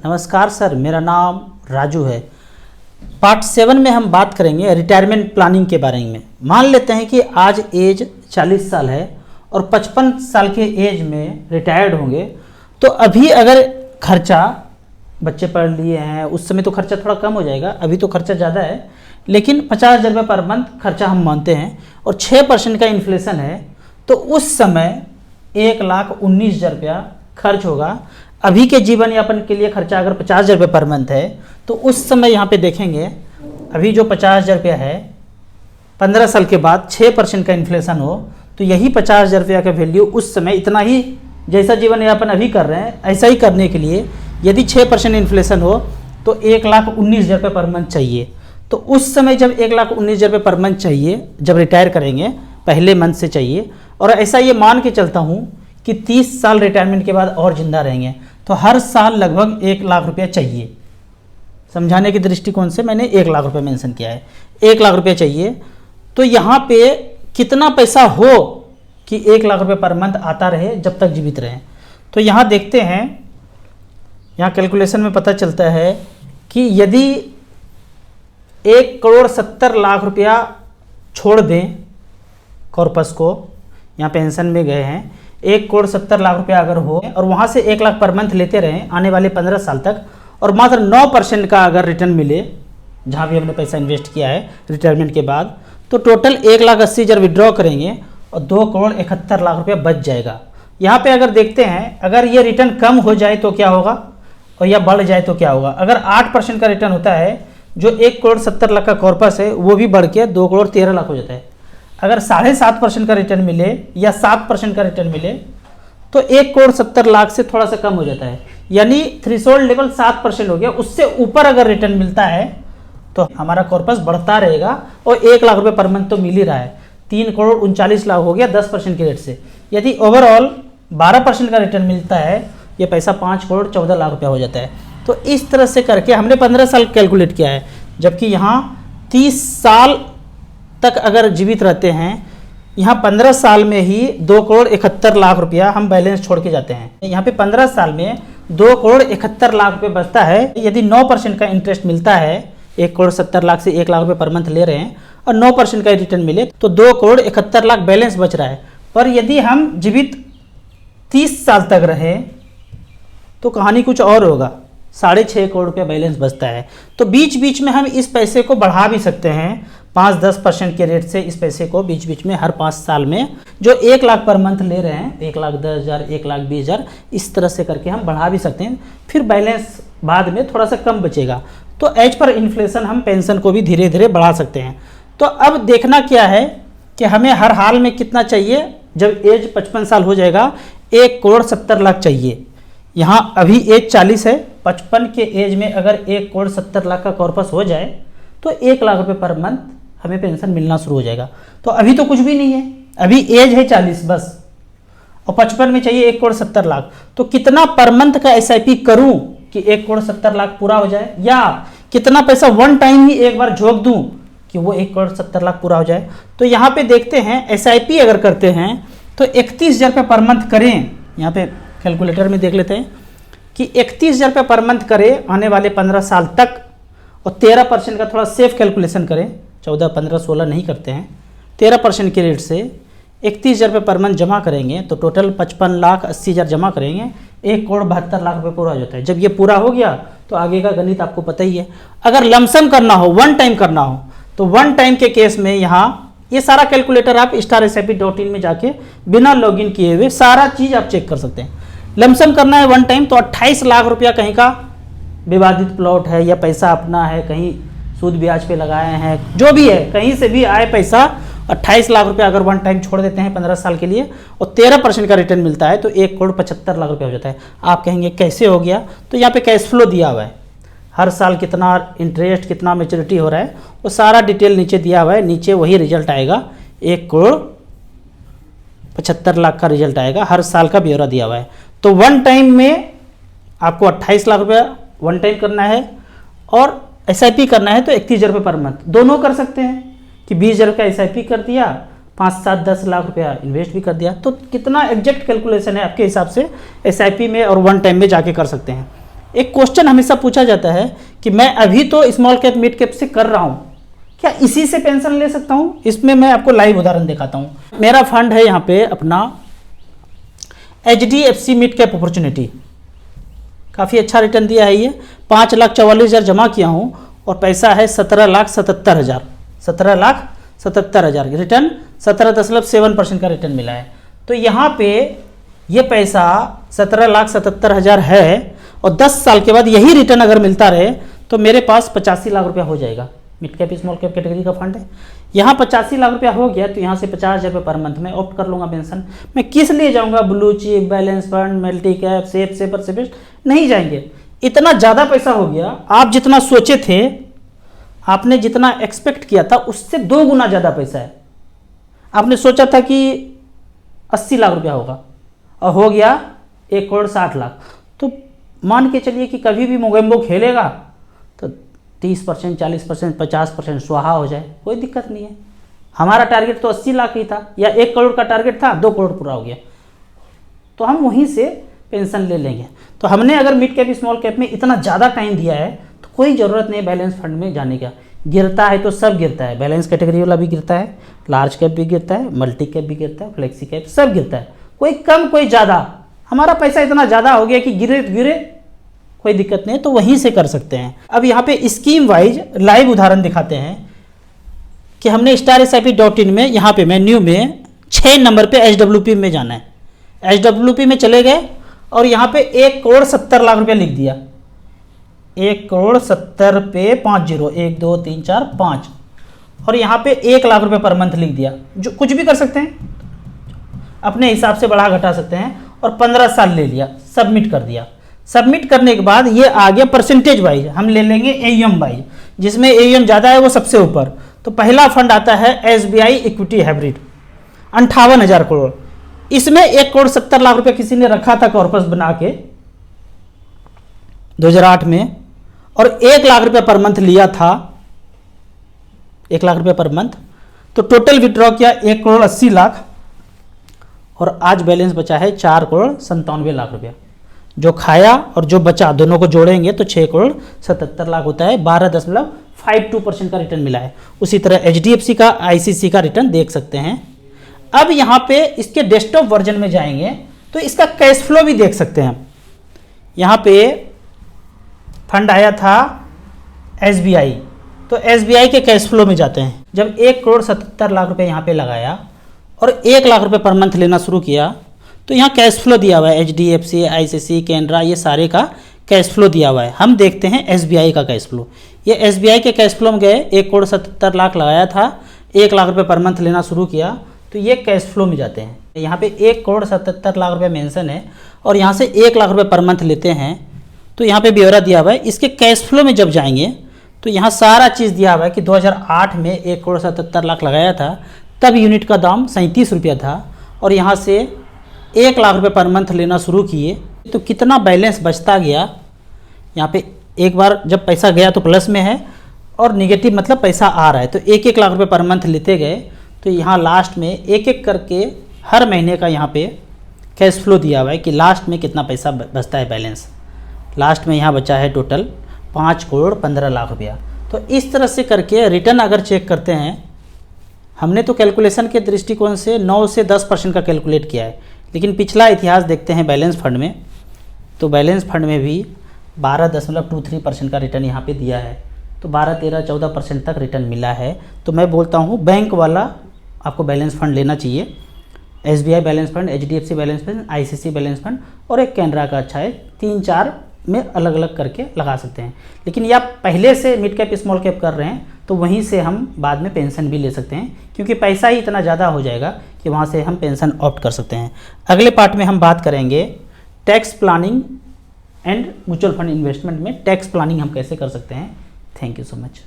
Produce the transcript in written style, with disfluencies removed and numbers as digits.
नमस्कार सर, मेरा नाम राजू है। पार्ट 7 में हम बात करेंगे रिटायरमेंट प्लानिंग के बारे में। मान लेते हैं कि आज एज 40 साल है और 55 साल के एज में रिटायर्ड होंगे, तो अभी अगर खर्चा बच्चे पढ़ लिए हैं उस समय तो खर्चा थोड़ा कम हो जाएगा, अभी तो खर्चा ज़्यादा है, लेकिन 50,000 रुपये पर मंथ खर्चा हम मानते हैं और 6% का इन्फ्लेशन है, तो उस समय 1,19,000 रुपया खर्च होगा। अभी के जीवन यापन के लिए खर्चा अगर 50,000 रुपये पर मंथ है तो उस समय यहाँ पे देखेंगे अभी जो 50,000 रुपया है 15 साल के बाद 6% का इन्फ्लेशन हो तो यही 50,000 रुपया का वैल्यू उस समय इतना ही, जैसा जीवन यापन अभी कर रहे हैं ऐसा ही करने के लिए यदि 6% इन्फ्लेशन हो तो 1,19,000 रुपये पर मंथ चाहिए। तो उस समय जब 1,19,000 रुपये पर मंथ चाहिए, जब रिटायर करेंगे पहले मंथ से चाहिए, और ऐसा ये मान के चलता हूँ कि 30 साल रिटायरमेंट के बाद और ज़िंदा रहेंगे तो हर साल लगभग 1,00,000 रुपया चाहिए। समझाने के दृष्टिकोण से मैंने 1,00,000 रुपये मेंशन किया है, 1,00,000 रुपये चाहिए। तो यहाँ पे कितना पैसा हो कि 1,00,000 रुपये पर मंथ आता रहे जब तक जीवित रहें। तो यहाँ देखते हैं, यहाँ कैलकुलेशन में पता चलता है कि यदि 1,70,00,000 रुपया छोड़ दें कॉर्पस को, यहाँ पेंशन में गए हैं, 1,70,00,000 रुपया अगर हो और वहाँ से 1,00,000 पर मंथ लेते रहें आने वाले 15 साल तक, और मात्र 9% का अगर रिटर्न मिले जहाँ भी हमने पैसा इन्वेस्ट किया है रिटायरमेंट के बाद, तो टोटल 1,80,000 विड्रॉ करेंगे और 2,71,00,000 रुपया बच जाएगा। यहाँ पे अगर देखते हैं अगर ये रिटर्न कम हो जाए तो क्या होगा और या बढ़ जाए तो क्या होगा। अगर 8% का रिटर्न होता है, जो 1,70,00,000 का कॉर्पस है वो भी बढ़ के 2,13,00,000 हो जाता है। अगर 7.5% का रिटर्न मिले या 7% का रिटर्न मिले तो 1,70,00,000 से थोड़ा सा कम हो जाता है, यानी थ्रेशोल्ड लेवल 7% हो गया। उससे ऊपर अगर रिटर्न मिलता है तो हमारा कॉर्पस बढ़ता रहेगा और 1,00,000 रुपये पर मंथ तो मिल ही रहा है। 3,39,00,000 हो गया 10% के रेट से। यदि ओवरऑल 12% का रिटर्न मिलता है, ये पैसा 5,14,00,000 रुपया हो जाता है। तो इस तरह से करके हमने 15 साल कैलकुलेट किया है, जबकि यहाँ 30 साल तक अगर जीवित रहते हैं, यहाँ 15 साल में ही 2,71,00,000 रुपया हम बैलेंस छोड़ के जाते हैं। यहाँ पे 15 साल में 2,71,00,000 रुपये बचता है। यदि 9% का इंटरेस्ट मिलता है, 1,70,00,000 से 1,00,000 रुपये पर मंथ ले रहे हैं और 9% का रिटर्न मिले तो 2,71,00,000 बैलेंस बच रहा है। पर यदि हम जीवित 30 साल तक रहे तो कहानी कुछ और होगा, 6.5 करोड़ रुपया बैलेंस बचता है। तो बीच बीच में हम इस पैसे को बढ़ा भी सकते हैं, 5-10% के रेट से इस पैसे को बीच बीच में हर 5 साल में जो 1,00,000 पर मंथ ले रहे हैं, 1,10,000, 1,20,000, इस तरह से करके हम बढ़ा भी सकते हैं। फिर बैलेंस बाद में थोड़ा सा कम बचेगा तो एज पर इन्फ्लेशन हम पेंशन को भी धीरे धीरे बढ़ा सकते हैं। तो अब देखना क्या है कि हमें हर हाल में कितना चाहिए। जब एज 55 साल हो जाएगा 1,70,00,000 चाहिए। यहाँ अभी एज 40 है, 55 के एज में अगर 1,70,00,000 का कॉर्पस हो जाए तो 1,00,000 रुपये पर मंथ हमें पेंशन मिलना शुरू हो जाएगा। तो अभी तो कुछ भी नहीं है, अभी एज है 40 बस, और 55 में चाहिए 1,70,00,000। तो कितना पर मंथ का SIP करूं कि 1,70,00,000 पूरा हो जाए, या कितना पैसा वन टाइम ही एक बार झोंक दूं कि वो 1,70,00,000 पूरा हो जाए। तो यहाँ पे देखते हैं SIP अगर करते हैं तो 31,000 रुपये पर मंथ करें। यहाँ पे कैलकुलेटर में देख लेते हैं कि 31,000 रुपये पर मंथ करें आने वाले 15 साल तक, और 13% का थोड़ा सेफ कैलकुलेशन करें, 14, 15, 16 नहीं करते हैं, 13% के रेट से 31,000 रुपये पर मंथ जमा करेंगे तो टोटल 55,80,000 जमा करेंगे, 1,72,00,000 रुपये पूरा हो जाता है। जब ये पूरा हो गया तो आगे का गणित आपको पता ही है। अगर लमसम करना हो, वन टाइम करना हो, तो वन टाइम के केस में यहाँ ये सारा कैलकुलेटर आप starsip.in में जाके बिना लॉगिन किए हुए सारा चीज़ आप चेक कर सकते हैं। लमसम करना है वन टाइम तो 28,00,000 रुपया कहीं का विवादित प्लॉट है या पैसा अपना है, कहीं सूद ब्याज पे लगाए हैं, जो भी है कहीं से भी आए पैसा, 28,00,000 रुपया अगर वन टाइम छोड़ देते हैं 15 साल के लिए और 13% का रिटर्न मिलता है तो 1,75,00,000 रुपया हो जाता है। आप कहेंगे कैसे हो गया, तो यहाँ पे कैश फ्लो दिया हुआ है, हर साल कितना इंटरेस्ट, कितना मैच्योरिटी हो रहा है, वो सारा डिटेल नीचे दिया हुआ है। नीचे वही रिजल्ट आएगा, 1,75,00,000 का रिजल्ट आएगा, हर साल का ब्यौरा दिया हुआ है। तो वन टाइम में आपको 28,00,000 रुपया वन टाइम करना है और SIP करना है तो 31,000 रुपये पर मंथ, दोनों कर सकते हैं कि 20,000 का SIP कर दिया, 5, 7, 10 लाख रुपया इन्वेस्ट भी कर दिया। तो कितना एग्जैक्ट कैलकुलेशन है आपके हिसाब से SIP में और वन टाइम में जाके कर सकते हैं। एक क्वेश्चन हमेशा पूछा जाता है कि मैं अभी तो स्मॉल कैप मिड कैप से कर रहा हूं, क्या इसी से पेंशन ले सकता हूं? इसमें मैं आपको लाइव उदाहरण दिखाता हूं। मेरा फंड है यहाँ पे अपना HDFC मिड कैप अपॉर्चुनिटी, काफ़ी अच्छा रिटर्न दिया है। ये 5,44,000 जमा किया हूँ और पैसा है 17,77,000, 17,77,000 रिटर्न 17.7% का रिटर्न मिला है। तो यहाँ पे ये पैसा 17,77,000 है और 10 साल के बाद यही रिटर्न अगर मिलता रहे तो मेरे पास 85 लाख रुपया हो जाएगा। Mid cap small cap category का फंड है, यहाँ 85 लाख रुपया हो गया तो यहाँ से 50,000 रुपये पर मंथ में ऑप्ट कर लूँगा पेंशन। मैं किस लिए जाऊँगा? Blue chip, balance fund, multi cap, safe shaper safest नहीं जाएंगे। इतना ज़्यादा पैसा हो गया, आप जितना सोचे थे, आपने जितना एक्सपेक्ट किया था उससे 2 गुना ज़्यादा पैसा है। आपने सोचा था कि 80 लाख रुपया होगा और हो गया 1,60,00,000। तो मान के चलिए कि कभी भी मोगेम्बो खेलेगा तो 30%, 40%, 50% स्वाहा हो जाए, कोई दिक्कत नहीं है। हमारा टारगेट तो 80 लाख ही था या 1 करोड़ का टारगेट था, 2 करोड़ पूरा हो गया, तो हम वहीं से पेंशन ले लेंगे। तो हमने अगर मिड कैप स्मॉल कैप में इतना ज़्यादा टाइम दिया है तो कोई ज़रूरत नहीं बैलेंस फंड में जाने का। गिरता है तो सब गिरता है, बैलेंस कैटेगरी वाला भी गिरता है, लार्ज कैप भी गिरता है, मल्टी कैप भी गिरता है, फ्लेक्सी कैप सब गिरता है, कोई कम कोई ज़्यादा। हमारा पैसा इतना ज़्यादा हो गया कि गिरे गिरे कोई दिक्कत नहीं है, तो वहीं से कर सकते हैं। अब यहाँ पे स्कीम वाइज लाइव उदाहरण दिखाते हैं कि हमने StarSIP.in में यहाँ पे मेन्यू में 6 नंबर पे HWP में जाना है। HWP में चले गए और यहाँ पे 1,70,00,000 रुपया लिख दिया। 1,70,00,000 पे 5 0, 1 2 3 4 5 और यहाँ पे 1 लाख रुपये पर मंथ लिख दिया। जो कुछ भी कर सकते हैं, अपने हिसाब से बढ़ा घटा सकते हैं और 15 साल ले लिया, सबमिट कर दिया। सबमिट करने के बाद ये आ गया परसेंटेज वाइज, हम ले लेंगे AUM वाइज, जिसमें AUM ज़्यादा है वो सबसे ऊपर। तो पहला फंड आता है SBI इक्विटी हाइब्रिड 58,000 करोड़। इसमें 1,70,00,000 रुपये किसी ने रखा था कॉर्पस बना के 2008 में और 1 लाख रुपये पर मंथ लिया था, 1 लाख रुपये पर मंथ। तो टोटल विड्रॉ किया 1,80,00,000 और आज बैलेंस बचा है 4,97,00,000 रुपया। जो खाया और जो बचा दोनों को जोड़ेंगे तो 6,77,00,000 होता है, 12.52% का रिटर्न मिला है। उसी तरह HDFC का, ICC का रिटर्न देख सकते हैं। अब यहाँ पे इसके डेस्कटॉप वर्जन में जाएंगे तो इसका कैश फ्लो भी देख सकते हैं। यहाँ पे फंड आया था SBI, तो SBI के कैश फ्लो में जाते हैं। जब 1,77,00,000 रुपये यहाँ पे लगाया और 1 लाख रुपये पर मंथ लेना शुरू किया तो यहाँ कैश फ्लो दिया हुआ है, HDFC, ICC, कैनरा, ये सारे का कैश फ्लो दिया हुआ है। हम देखते हैं SBI का कैश फ्लो। ये SBI के कैश फ्लो में गए, 1,70,00,000 लगाया था, 1 लाख रुपये पर मंथ लेना शुरू किया तो ये कैश फ्लो में जाते हैं। यहाँ पे 1,77,00,000 रुपये मेंशन है और यहाँ से 1 लाख रुपये पर मंथ लेते हैं तो यहाँ पे ब्यौरा दिया हुआ है। इसके कैश फ्लो में जब जाएंगे तो यहाँ सारा चीज़ दिया हुआ है कि 2008 में 1,77,00,000 लगाया था, तब यूनिट का दाम 37 रुपया था और यहाँ से 1 लाख रुपये पर मंथ लेना शुरू किए तो कितना बैलेंस बचता गया। यहाँ पे एक बार जब पैसा गया तो प्लस में है और निगेटिव मतलब पैसा आ रहा है, तो 1-1 लाख रुपये पर मंथ लेते गए तो यहाँ लास्ट में एक एक करके हर महीने का यहाँ पे कैश फ्लो दिया हुआ है कि लास्ट में कितना पैसा बचता है बैलेंस। लास्ट में यहाँ बचा है टोटल 5,15,00,000 रुपया। तो इस तरह से करके रिटर्न अगर चेक करते हैं, हमने तो कैलकुलेशन के दृष्टिकोण से 9 से 10% का कैलकुलेट किया है, लेकिन पिछला इतिहास देखते हैं बैलेंस फंड में, तो बैलेंस फंड में भी 12.23% का रिटर्न यहाँ पे दिया है। तो 12, 13, 14% तक रिटर्न मिला है। तो मैं बोलता हूँ बैंक वाला आपको बैलेंस फंड लेना चाहिए। SBI balance fund, HDFC balance fund, ICC balance fund और एक कैनरा का अच्छा है। 3-4 में अलग अलग करके लगा सकते हैं। लेकिन या पहले से मिड कैप स्मॉल कैप कर रहे हैं तो वहीं से हम बाद में पेंशन भी ले सकते हैं, क्योंकि पैसा ही इतना ज़्यादा हो जाएगा कि वहाँ से हम पेंशन ऑप्ट कर सकते हैं। अगले पार्ट में हम बात करेंगे tax planning and mutual fund investment में टैक्स प्लानिंग हम कैसे कर सकते हैं। Thank you so much.